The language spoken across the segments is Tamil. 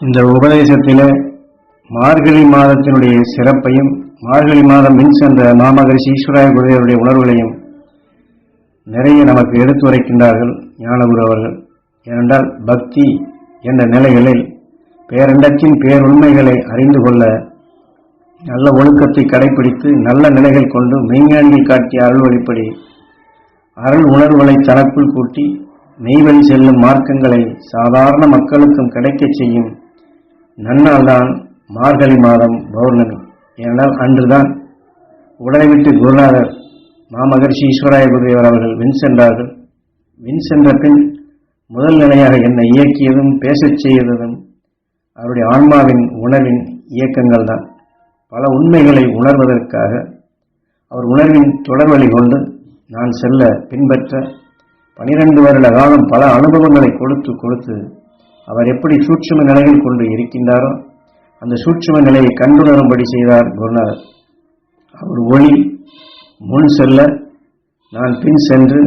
இந்த உபதேசத்திலே மார்கழி மாதத்தினுடைய சிறப்பையும் மார்கழி மாதம் மின் சென்ற மாமகரிஷி ஈஸ்வராய குருதேவருடைய உணர்வுகளையும் நிறைய நமக்கு எடுத்துரைக்கின்றார்கள் ஞானகுரு அவர்கள். ஏனென்றால் பக்தி என்ற நிலைகளில் பேரண்டத்தின் பேருண்மைகளை அறிந்து கொள்ள நல்ல ஒழுக்கத்தை கடைபிடித்து நல்ல நிலைகள் கொண்டு மெய்ஞானிகள் காட்டிய அருள் வழிப்படி அருள் உணர்வுகளை தனக்குள் கூட்டி மெய்வழி செல்லும் மார்க்கங்களை சாதாரண மக்களுக்கும் கிடைக்கச் செய்யும் நன்னாள்தான் மார்கழி மாதம் பௌர்ணமி. ஏனென்றால் அன்றுதான் உடலை விட்டு குருநாதர் மாமகரிஷி ஈஸ்வராய குருதேவர் அவர்கள் விண் சென்றார்கள். விண் சென்ற பின் முதல் நிலையாக என்னை இயக்கியதும் பேசச் செய்ததும் அவருடைய ஆன்மாவின் உணர்வின் இயக்கங்கள் தான். பல உண்மைகளை உணர்வதற்காக அவர் உணர்வின் தொடர்வழி கொண்டு நான் செல்ல பின்பற்ற 12 வருட காலம் பல அனுபவங்களை கொடுத்து அவர் எப்படி சூட்சும நிலையில் கொண்டு இருக்கின்றாரோ அந்த சூட்சும நிலையை கண்டுணரும்படி செய்தார் குருநாதர். அவர் ஒளி முன் செல்ல நான் பின் சென்று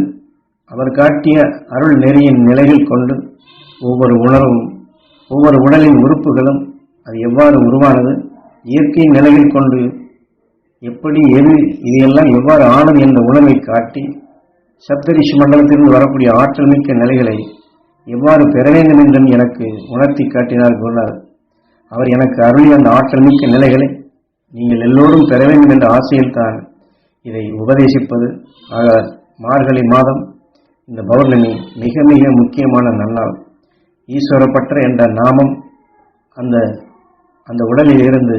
அவர் காட்டிய அருள் நெறியின் நிலையில் கொண்டு ஒவ்வொரு உணர்வும் ஒவ்வொரு உடலின் உறுப்புகளும் அது எவ்வாறு உருவானது, இயற்கையின் நிலையில் கொண்டு எப்படி இதையெல்லாம் எவ்வாறு ஆனது என்ற உணர்வை காட்டி சப்தரிஷி மண்டலத்திலிருந்து வரக்கூடிய ஆற்றல் மிக்க நிலைகளை எவ்வாறு பெற வேண்டும் என்றும் எனக்கு உணர்த்தி காட்டினார் குருநாதர். அவர் எனக்கு அருளிய அந்த ஆற்றல் மிக்க நிலைகளை நீங்கள் எல்லோரும் பெற வேண்டும் என்ற ஆசையில் தான் இதை உபதேசிப்பது. ஆக மார்கழி மாதம் இந்த பௌர்ணமி மிக மிக முக்கியமான நன்னாள். ஈஸ்வரப்பற்ற என்ற நாமம் அந்த உடலில் இருந்து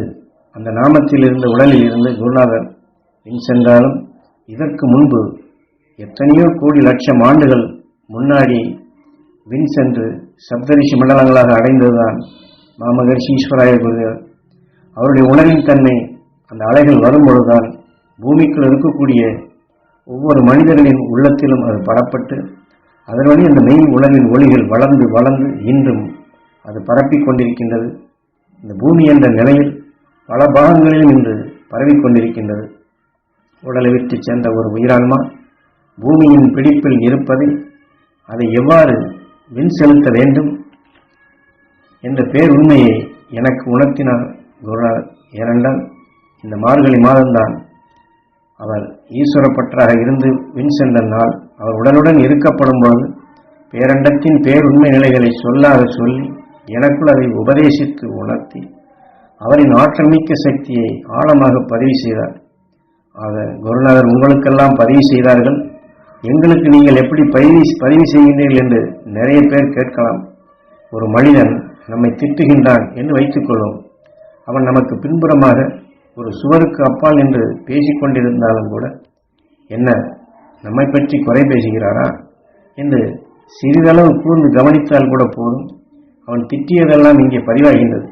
அந்த நாமத்தில் இருந்த உடலில் இருந்து குருநாதர் பின் சென்றாலும் இதற்கு முன்பு எத்தனையோ கோடி லட்சம் ஆண்டுகள் முன்னாடி விண் சென்று சப்தரிஷி மண்டலங்களாக அடைந்ததுதான் மாமகரிஷி ஈஸ்வராய குருதேவர். அவருடைய உணர்வின் தன்மை அந்த அலைகள் வரும்பொழுதுதான் பூமிக்குள் இருக்கக்கூடிய ஒவ்வொரு மனிதர்களின் உள்ளத்திலும் அது படப்பட்டு அதன் வழி அந்த மெய் உணர்வின் ஒளிகள் வளர்ந்து வளர்ந்து இன்றும் அது பரப்பிக் கொண்டிருக்கின்றது. இந்த பூமி என்ற நிலையில் பல பாகங்களிலும் இன்று பரவிக்கொண்டிருக்கின்றது. உடலை விட்டு சென்ற ஒரு உயிரான்மா பூமியின் பிடிப்பில் இருப்பதை அதை எவ்வாறு விண் செலுத்த வேண்டும் என்ற பேருண்மையை எனக்கு உணர்த்தினார் குருநாதர். ஏனென்றால் இந்த மார்கழி மாதம்தான் அவர் ஈஸ்வரப்பற்றாக இருந்து விண் சென்ற நாள். அவர் உடலுடன் இருக்கப்படும் பொழுது பேரண்டத்தின் பேருண்மை நிலைகளை சொல்லாத சொல்லி எனக்குள் அதை உபதேசித்து உணர்த்தி அவரின் ஆற்றல் மிக்க சக்தியை ஆழமாக பதிவு செய்தார். ஆக குருநாதர் உங்களுக்கெல்லாம் பதிவு செய்தார்கள், எங்களுக்கு நீங்கள் எப்படி பதிவு செய்கின்றீர்கள் என்று நிறைய பேர் கேட்கலாம். ஒரு மனிதன் நம்மை திட்டுகின்றான் என்று வைத்துக் கொள்வோம். அவன் நமக்கு பின்புறமாக ஒரு சுவருக்கு அப்பால் என்று பேசிக்கொண்டிருந்தாலும் கூட என்ன நம்மை பற்றி குறை பேசுகிறாரா என்று சிறிதளவு கூர்ந்து கவனித்தால் கூட போதும். அவன் திட்டியதெல்லாம் இங்கே பதிவாகின்றது.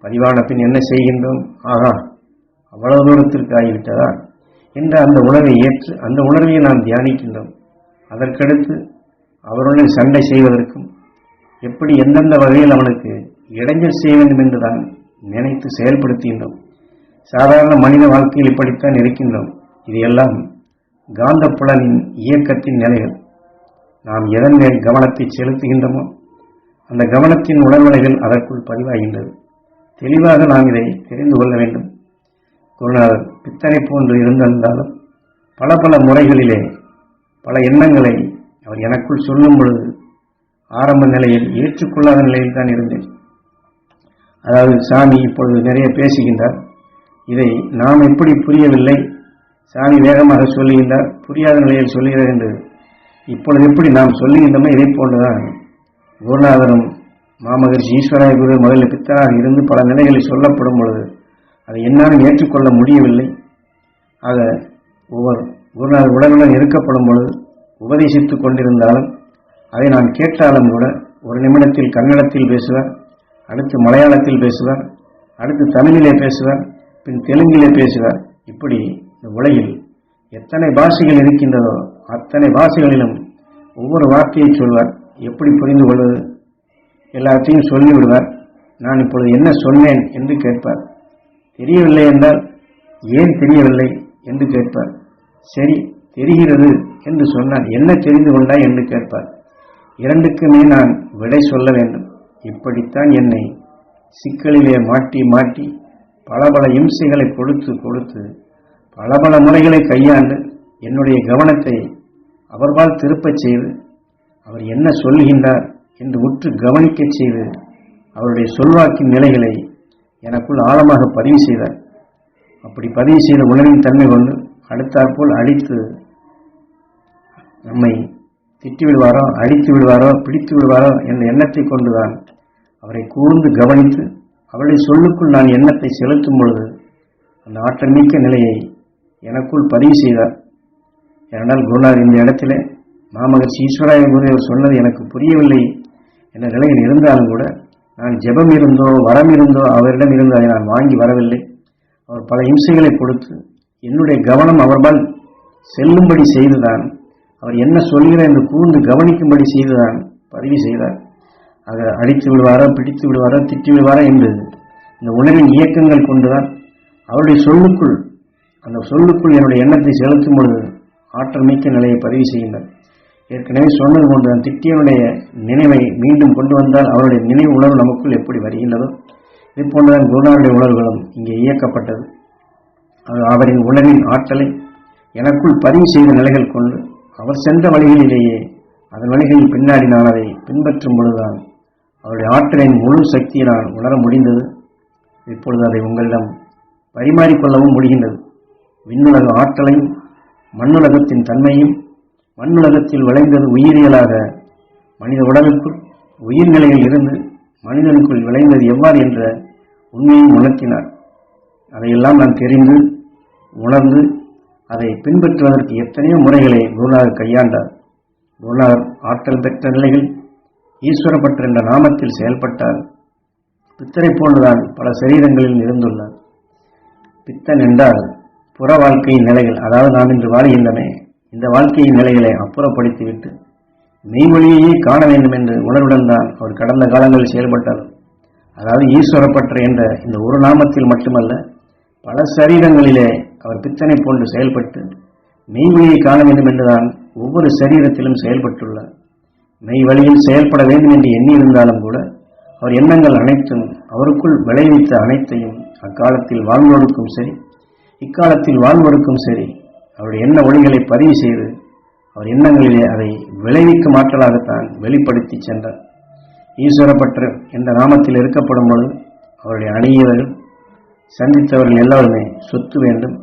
பதிவான பின் என்ன செய்கின்றோம்? ஆகா, அவ்வளவு தூரத்திற்கு ஆகிவிட்டதா என்ற அந்த உணர்வை ஏற்று அந்த உணர்வை நாம் தியானிக்கின்றோம். அதற்கடுத்து அவருடன் சண்டை செய்வதற்கும் எப்படி எந்தெந்த வகையில் அவனுக்கு இடைஞ்சல் செய்ய வேண்டும் என்று தான் நினைத்து செயல்படுத்துகின்றோம். சாதாரண மனித வாழ்க்கையில் இப்படித்தான் இருக்கின்றோம். இதையெல்லாம் காந்த புலனின் இயக்கத்தின் நிலைகள். நாம் எதன் மேல் கவனத்தை செலுத்துகின்றோமோ அந்த கவனத்தின் உணர்வலைகள் அதற்குள் பதிவாகின்றது. தெளிவாக நாம் இதை தெரிந்து கொள்ள வேண்டும். குருநாதர் பித்தனை போன்று இருந்திருந்தாலும் பல பல முறைகளிலே பல எண்ணங்களை அவர் எனக்குள் சொல்லும் பொழுது ஆரம்ப நிலையில் ஏற்றுக்கொள்ளாத நிலையில் தான் இருந்தேன். அதாவது சாமி இப்பொழுது நிறைய பேசுகின்றார், இதை நாம் எப்படி புரியவில்லை, சாமி வேகமாக சொல்லுகின்றார், புரியாத நிலையில் சொல்லுகிறார் என்று இப்பொழுது எப்படி நாம் சொல்லுகின்றோமோ இதை போன்றுதான் குருநாதரும் மாமகரிஷி ஈஸ்வராய குரு முதலில் பித்தராக இருந்து பல நிலைகளில் சொல்லப்படும் பொழுது அதை என்னாலும் ஏற்றுக்கொள்ள முடியவில்லை. ஆக ஒவ்வொரு குருநாதர் உடனுடன் இருக்கப்படும் பொழுது உபதேசித்துக் கொண்டிருந்தாலும் அதை நான் கேட்டாலும் கூட ஒரு நிமிடத்தில் கன்னடத்தில் பேசுவார், அடுத்து மலையாளத்தில் பேசுவார், அடுத்து தமிழிலே பேசுவார், பின் தெலுங்கிலே பேசுவார். இப்படி இந்த உலகில் எத்தனை பாஷைகள் இருக்கின்றதோ அத்தனை பாஷைகளிலும் ஒவ்வொரு வார்த்தையை சொல்வார். எப்படி புரிந்து கொள்வது? எல்லாத்தையும் சொல்லிவிடுவார். நான் இப்பொழுது என்ன சொன்னேன் என்று கேட்பார். தெரியவில்லை என்றால் ஏன் தெரியவில்லை என்று கேட்பார். சரி, தெரிகிறது என்று சொன்னால் என்ன தெரிந்து கொண்டாய் என்று கேட்பார். இரண்டுக்குமே நான் விடை சொல்ல வேண்டும். இப்படித்தான் என்னை சிக்கலிலே மாட்டி மாட்டி பல பல இம்சைகளை கொடுத்து கொடுத்து பல பல முறைகளை கையாண்டு என்னுடைய கவனத்தை அவர்பால் திருப்பச் செய்து அவர் என்ன சொல்கின்றார் என்று உற்று கவனிக்கச் செய்து அவருடைய சொல்வாக்கின் நிலைகளை எனக்குள் ஆழமாக பதிவு செய்தார். அப்படி பதிவு செய்த உணர்வின் தன்மை கொண்டு அடுத்தாற்போல் அடித்து நம்மை திட்டி விடுவாரோ, அடித்து விடுவாரோ, பிடித்து விடுவாரோ என்ற எண்ணத்தை கொண்டுதான் அவரை கூர்ந்து கவனித்து அவருடைய சொல்லுக்குள் நான் எண்ணத்தை செலுத்தும் பொழுது அந்த ஆற்றல் மிக்க நிலையை எனக்குள் பதிவு செய்தார். ஏனென்றால் குருநாதர் இந்த இடத்திலே மாமகர்ஷி ஈஸ்வராய குருதேவர் சொன்னது எனக்கு புரியவில்லை என்ற நிலையில் இருந்தாலும் கூட நான் ஜெபம் இருந்தோ வரம் இருந்தோ அவரிடம் இருந்து அதை நான் வாங்கி வரவில்லை. அவர் பல இம்சைகளை கொடுத்து என்னுடைய கவனம் அவர்பால் செல்லும்படி செய்துதான், அவர் என்ன சொல்கிறார் என்று கூர்ந்து கவனிக்கும்படி செய்துதான் பதிவு செய்தார். ஆக அடித்து விடுவாரோ, பிடித்து விடுவாரோ, திட்டி விடுவாரோ என்று இந்த உணர்வின் இயக்கங்கள் கொண்டுதான் அவருடைய சொல்லுக்குள், அந்த சொல்லுக்குள் என்னுடைய எண்ணத்தை செலுத்தும் பொழுது ஆற்றல் மிக்க நிலையை பதிவு செய்கின்றார். ஏற்கனவே சொன்னது போன்றுதான் திட்டியனுடைய நினைவை மீண்டும் கொண்டு வந்தால் அவருடைய நினைவு உணர்வு நமக்குள் எப்படி வருகின்றதோ இது போன்றுதான் குருநாதருடைய உணர்வுகளும் இங்கே இயக்கப்பட்டது. அவரின் உணர்வின் ஆற்றலை எனக்குள் பதிவு செய்த நிலைகள் கொண்டு அவர் சென்ற வழிகளிலேயே அதன் வழிகளில் பின்னாடி நான் அதை பின்பற்றும் பொழுதுதான் அவருடைய ஆற்றலின் முழு சக்தியை நான் உணர முடிந்தது. இப்பொழுது அதை உங்களிடம் பரிமாறிக்கொள்ளவும் முடிகின்றது. விண்ணுலக ஆற்றலையும் மண்ணுலகத்தின் தன்மையும் மண்ணுலகத்தில் விளைந்தது உயிரியலாக மனித உடலுக்குள் உயிர்நிலையில் இருந்து மனிதனுக்குள் விளைந்தது எவ்வாறு என்ற உண்மையும் உணர்த்தினார். அதையெல்லாம் நான் தெரிந்து உணர்ந்து அதை பின்பற்றுவதற்கு எத்தனையோ முறைகளை குருநாதர் கையாண்டார். குருநாதர் ஆற்றல் பெற்ற நிலையில் ஈஸ்வரப்பற்ற என்ற நாமத்தில் செயல்பட்டார். பித்தரை போன்றுதான் பல சரீரங்களில் இருந்துள்ளார். பித்தன் என்றால் புற வாழ்க்கையின் நிலைகள், அதாவது நாம் இன்று வாழ்கின்றமே இந்த வாழ்க்கையின் நிலைகளை அப்புறப்படுத்திவிட்டு மெய்மொழியையே காண வேண்டும் என்று உணர்வுடன் தான் அவர் கடந்த காலங்களில் செயல்பட்டார். அதாவது ஈஸ்வரப்பற்ற என்ற இந்த ஒரு நாமத்தில் மட்டுமல்ல, பல சரீரங்களிலே அவர் பித்தனை போன்று செயல்பட்டு மெய்மொழியை காண வேண்டும் என்றுதான் ஒவ்வொரு சரீரத்திலும் செயல்பட்டுள்ளார். மெய் வழியில் செயல்பட வேண்டும் என்று எண்ணியிருந்தாலும் கூட அவர் எண்ணங்கள் அனைத்தும் அவருக்குள் விளைவித்த அனைத்தையும் அக்காலத்தில் வாழ்ந்தோருக்கும் சரி இக்காலத்தில் வாழ்வோருக்கும் சரி அவருடைய எண்ண ஒளிகளை பதிவு செய்து அவர் எண்ணங்களிலே அதை விளைவிக்கும் ஆற்றலாகத்தான் வெளிப்படுத்தி சென்றார். ஈஸ்வரப்பற்ற என்ற நாமத்தில் இருக்கப்படும் பொழுது அவருடைய அணியவர்கள் சந்தித்தவர்கள் எல்லாருமே சொத்து வேண்டும்,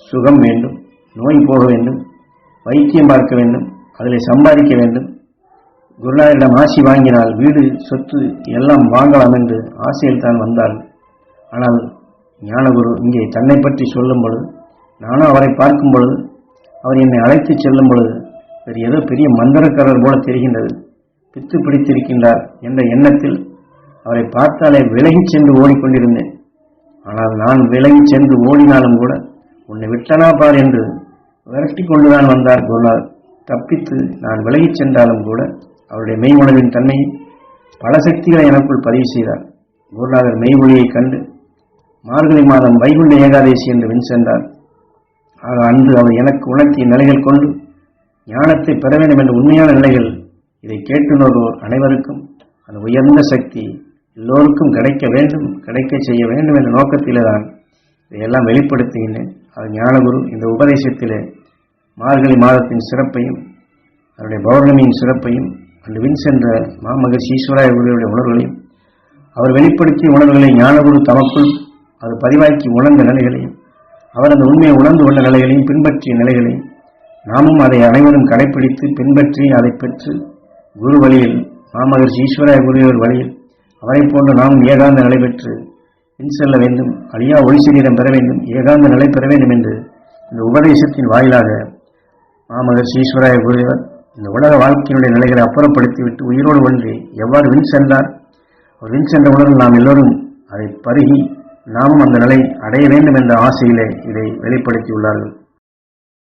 சுகம் வேண்டும், நோய் போக வேண்டும், வைத்தியம் பார்க்க வேண்டும், அதில் சம்பாதிக்க வேண்டும், குருநாதரிடம் ஆசி வாங்கினால் வீடு சொத்து எல்லாம் வாங்கலாம் என்று ஆசையில் தான் வந்தார். ஆனால் ஞானகுரு இங்கே தன்னை பற்றி சொல்லும் பொழுது நானும் அவரை பார்க்கும் பொழுது அவர் என்னை அழைத்து செல்லும் பொழுது வேறு ஏதோ பெரிய மந்திரக்காரர் போல தெரிகின்றது, பித்து பிடித்திருக்கின்றார் என்ற எண்ணத்தில் அவரை பார்த்தாலே விலகி சென்று ஓடிக்கொண்டிருந்தேன். ஆனால் நான் விலகி சென்று ஓடினாலும் கூட உன்னை விட்டனா பார் என்று விரட்டி கொண்டுதான் வந்தார் குருநாதர். தப்பித்து நான் விலகி சென்றாலும் கூட அவருடைய மெய்மொழியின் தன்மையை பல சக்திகளை எனக்குள் பதிவு செய்தார். குருநாதர் மெய்மொழியை கண்டு மார்கழி மாதம் வைகுண்ட ஏகாதேசி என்று வின் சென்றார். ஆக அன்று அவர் எனக்கு உணர்த்திய நிலைகள் கொண்டு ஞானத்தை பெற வேண்டும் என்ற உண்மையான நிலைகள் இதை கேட்டுணர்வோர் அனைவருக்கும் அந்த உயர்ந்த சக்தி எல்லோருக்கும் கிடைக்க வேண்டும், கிடைக்க செய்ய வேண்டும் என்ற நோக்கத்திலே தான் இதையெல்லாம் வெளிப்படுத்துகின்றேன். அது ஞானகுரு இந்த உபதேசத்திலே மார்கழி மாதத்தின் சிறப்பையும் அவருடைய பௌர்ணமியின் சிறப்பையும் அன்று வின் சென்ற மாமகர்ஷி ஈஸ்வராய குருவுடைய உணர்வுகளையும் அவர் வெளிப்படுத்திய உணர்வுகளை ஞானகுரு தமக்குள் அது பதிவாக்கி உணர்ந்த நிலைகளையும் அவர் அந்த உண்மையை உணர்ந்து கொண்ட நிலைகளையும் பின்பற்றிய நிலைகளையும் நாமும் அதை அனைவரும் கடைபிடித்து பின்பற்றி அதை பெற்று குரு வழியில் மாமகர்ஷி ஈஸ்வராய குருவர் வழியில் அவரை போன்று நாமும் ஏகாந்த நிலை பெற்று பின் செல்ல வேண்டும், அழியா ஒளி சரீரம் பெற வேண்டும், ஏகாந்த நிலை பெற வேண்டும் என்று இந்த உபதேசத்தின் வாயிலாக மாமகர்ஷி ஈஸ்வராய குருவர் இந்த உலக வாழ்க்கையினுடைய நிலைகளை அப்புறப்படுத்திவிட்டு உயிரோடு ஒன்றி எவ்வாறு வின் சென்றார், அவர் வின் சென்ற உணர்வு நாம் எல்லோரும் அதை பருகி நாமும் அந்த நிலை அடைய வேண்டும் என்ற ஆசையிலே இதை வெளிப்படுத்தியுள்ளார்கள்.